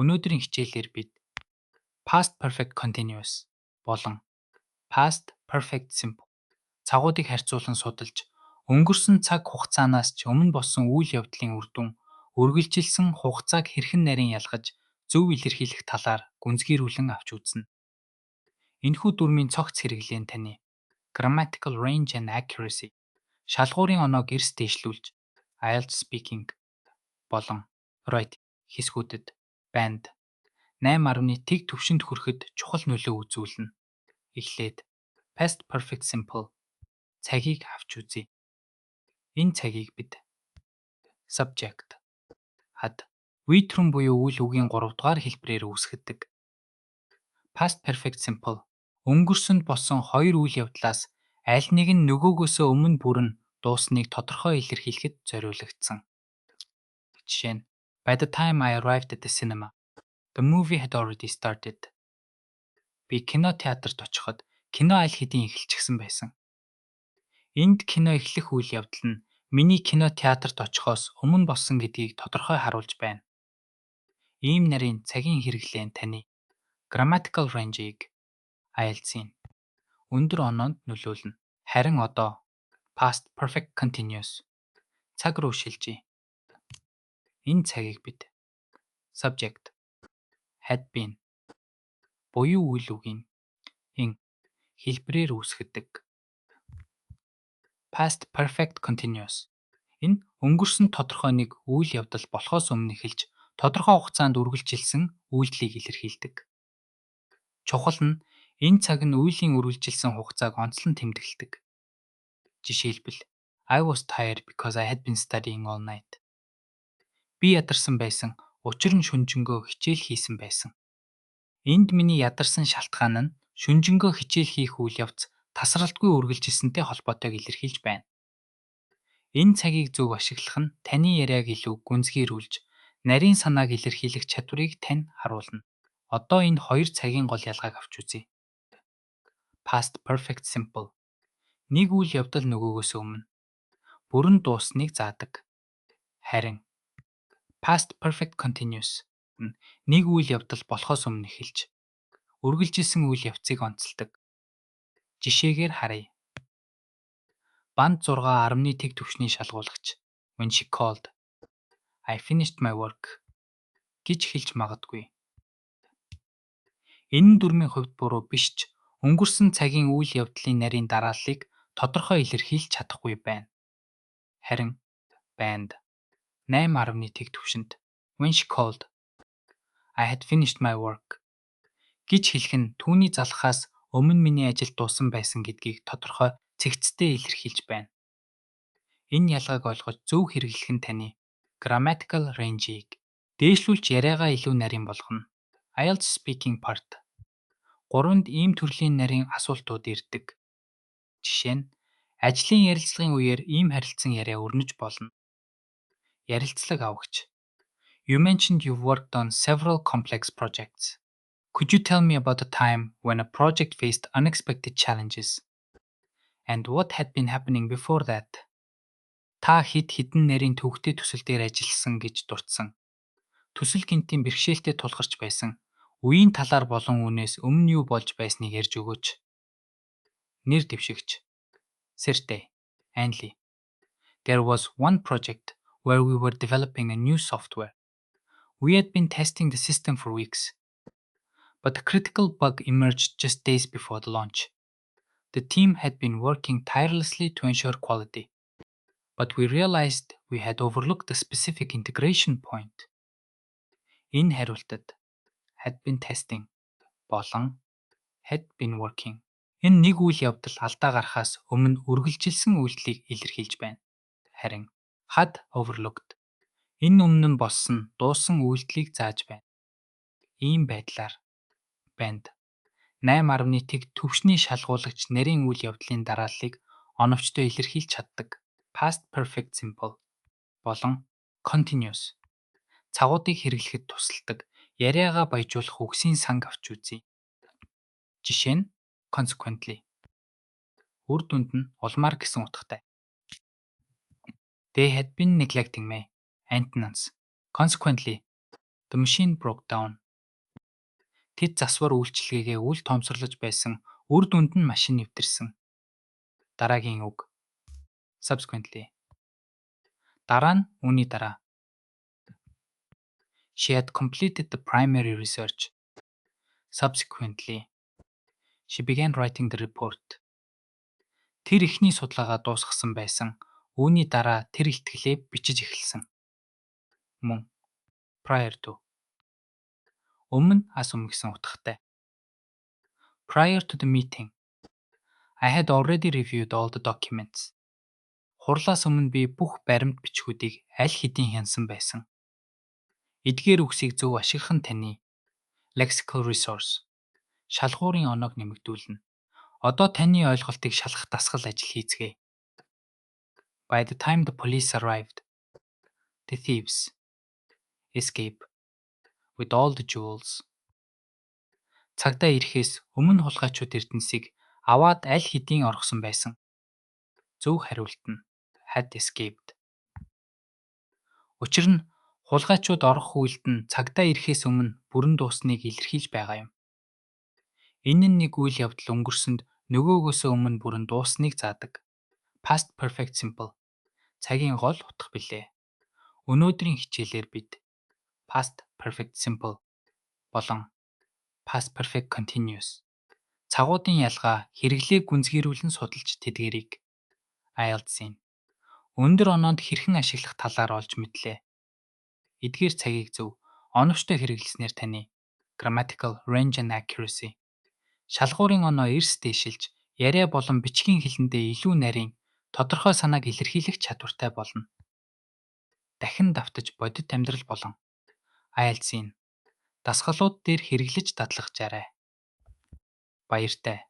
Өнөөдрийн хичээлээр бид past perfect continuous болон past perfect simple цагуудыг харьцуулан судалж, өнгөрсөн цаг хугацаанаас ч өмнө болсон үйл явдлын үр дүн, үргэлжилсэн хугацааг хэрхэн нарийн ялгаж, зөв илэрхийлэх талаар гүнзгийрүүлэн авч үзнэ. Энэхүү дүрмийн цогц хэрэглээ нь таны grammatical range and accuracy, шалгуурын оноог эрс дээшлүүлж, IELTS speaking болон writing хэсгүүдэд band 8.1 тэг түвшинд хүрэхэд чухал нөлөө үзүүлнэ. Эхлээд past perfect simple цагийг авч үзье. Энэ цагийг бид subject had витрэн буюу үйл үгийн 3 дугаар хэлбэрээр үүсгэдэг. Past perfect simple өнгөрсөнд болсон хоёр үйл явдлаас аль нэг нь нөгөөгөөсөө өмнө бүрэн дуусныг тодорхой илэрхийлэхэд зориулагдсан. Жишээ нь By the time I arrived at the cinema, the movie had already started. Би кинотеатрт очиход кино аль хэдийн эхэлчихсэн байсан. Энд кино эхлэх үйл явдал нь миний кинотеатрт очихоос өмнө болсон гэдгийг тодорхой харуулж байна. Ийм нарийн цагийн хэрэглээ нь таны grammatical range-ийг IELTS-ийн өндөр оноонд нөлөөлнө. Харин одоо past perfect continuous цаг руу шилжье. Энэ цагийг бид subject had been буюу үйл үгийн хэлбэрээр үүсгэдэг. Past perfect continuous энэ өнгөрсөн тодорхой нэг үйл явдал болохоос өмнө эхэлж тодорхой хугацаанд үргэлжилсэн үйлдэлийг илэрхийлдэг. Чухал нь энэ цаг нь үеийн үргэлжилсэн хугацааг онцлон тэмдэглэдэг. Жишээлбэл I was tired because I had been studying all night. Би ядарсан байсан, учир нь шөнжөнгөө хичээл хийсэн байсан. Энд миний ядарсан шалтгаан нь шөнжөнгөө хичээл хийх үйл явц тасралтгүй үргэлжилсэнтэй холбоотойг илэрхийлж байна. Энэ цагийг зөв ашиглах нь таны яриаг илүү гүнзгийрүүлж, нарийн санааг илэрхийлэх чадварыг тань харуулна. Одоо энэ хоёр цагийн гол ялгааг авч үзье. Past perfect simple нэг үйл явдал нөгөөгөөс өмнө бүрэн дуусныг заадаг. Харин past perfect continuous нэг үйл явдал болохоос өмнө эхэлж үргэлжилсэн үйл явцыг онцолдог. Жишээгээр харъя. Банд 6 10-ны тэг түвшний шалгуулагч when she called I finished my work гэж хэлж магадгүй. Энэ дүрмийн хувьд буруу биш ч өнгөрсөн цагийн үйл явдлын нарийн дарааллыг тодорхой илэрхийлж чадахгүй байна. Харин band 8.1 тэг түвшинд when she called I had finished my work гэж хэлэх нь түүний залхахаас өмнө миний ажил дуусан байсан гэдгийг тодорхой цэгцтэй илэрхийлж байна. Энэ ялгааг ойлгож зөв хэрэглэх нь таны grammatical range-ийг дээшлүүлж яриагаа илүү нарийн болгоно. IELTS speaking part 3-нд ийм төрлийн нарийн асуултууд ирдэг. Жишээ нь ажлын ярилцлагын үеэр ийм харилцан яриа өрнөж болно. Ярилцлага авагч You mentioned you've worked on several complex projects. Could you tell me about a time when a project faced unexpected challenges? And what had been happening before that? Та хэдэн нарийн төвөгтэй төсөл дээр ажилласан гэж дурдсан. Төсөл гинтийн бэрхшээлтэй тулгарч байсан. Үеийн талаар болон үнээс өмнө юу болж байсныг ярьж өгөөч. Нэр дэвшигч Sertey, Anli. There was one project where we were developing a new software. We had been testing the system for weeks, but a critical bug emerged just days before the launch. The team had been working tirelessly to ensure quality, but we realized we had overlooked a specific integration point. Энэ хариултад had been testing болон had been working. Энэ нэг үйл явдал алдаа гарахаас өмнө үргэлжилсэн үйлдэлийг илэрхийлж байна. Харин had overlooked энэ өмнө нь болсон дуусан үйлдэлийг зааж байна. Ийм байдлаар band 8.1 тэг түвшний шалгуулагч нарийн үйл явдлын дарааллыг оновчтой илэрхийлж чаддаг. Past perfect simple болон continuous цагуудыг хэрэглэхэд тусалдаг. Яриагаа баяжуулах үгсийн санг авч үзье. Жишээ нь consequently үр дүнд нь улмаар гэсэн утгатай. They had been neglecting me. Antonyms. Consequently The machine broke down. Тэд засвар үйлчилгээгээ үл тоомсорлож байсан үр дүнд нь машин нэвтэрсэн. Дараагийн үг. Subsequently. Дараа нь үүний дараа. She had completed the primary research. Subsequently, she began writing the report. Тэр эхний судалгаагаа дуусгасан байсан. Үүний дараа тэр илтгэлээ бичиж эхэлсэн. Мөн prior to. Өмнө ас өмнө гэсэн утгатай. Prior to the meeting, I had already reviewed all the documents. Хурлаас өмнө би бүх баримт бичгүүдийг аль хэдийн хянсан байсан. Эдгээр үгсийг зөв ашиглах нь таны lexical resource, шалгуурын оноог нэмэгдүүлнэ. Одоо таны ойлголтыг шалгах дасгал ажил хийцгээе. By the time the police arrived, the thieves escape with all the jewels. Цагдаа ирэхээс өмнө хулгайчид Эрдэнэсийг аваад аль хэдийн орхисон байсан. Зөв хариулт нь had escaped. Учир нь хулгайчид орох үйлд нь цагдаа ирэхээс өмнө бүрэн дуусныг илэрхийлж байгаа юм. Энэ нь нэг үйл явдал өнгөрсөнд нөгөөгөөсөө өмнө бүрэн дуусныг заадаг. Past perfect simple. Цагийн гол утга билээ. Өнөөдрийн хичээлээр бид past perfect simple болон past perfect continuous цагуудын ялгаа хэрэглээг гүнзгийрүүлэн судалж тэдгэрийг IELTS-ийн өндөр оноонд хэрхэн ашиглах талаар олж мэдлээ. Эдгээр цагийг зөв оновчтой хэрэглэснээр таны grammatical range and accuracy, шалгуурын оноо эрс дэшилж, яриа болон бичгийн хэлэндээ илүү нарийн, тодорхой санааг илэрхийлэх чадвартай болно. Дахин давтаж бодит амьдрал болон IELTS-ийн дасгалууд дээр хэрэглэж дадлагчаарай. Баяртай.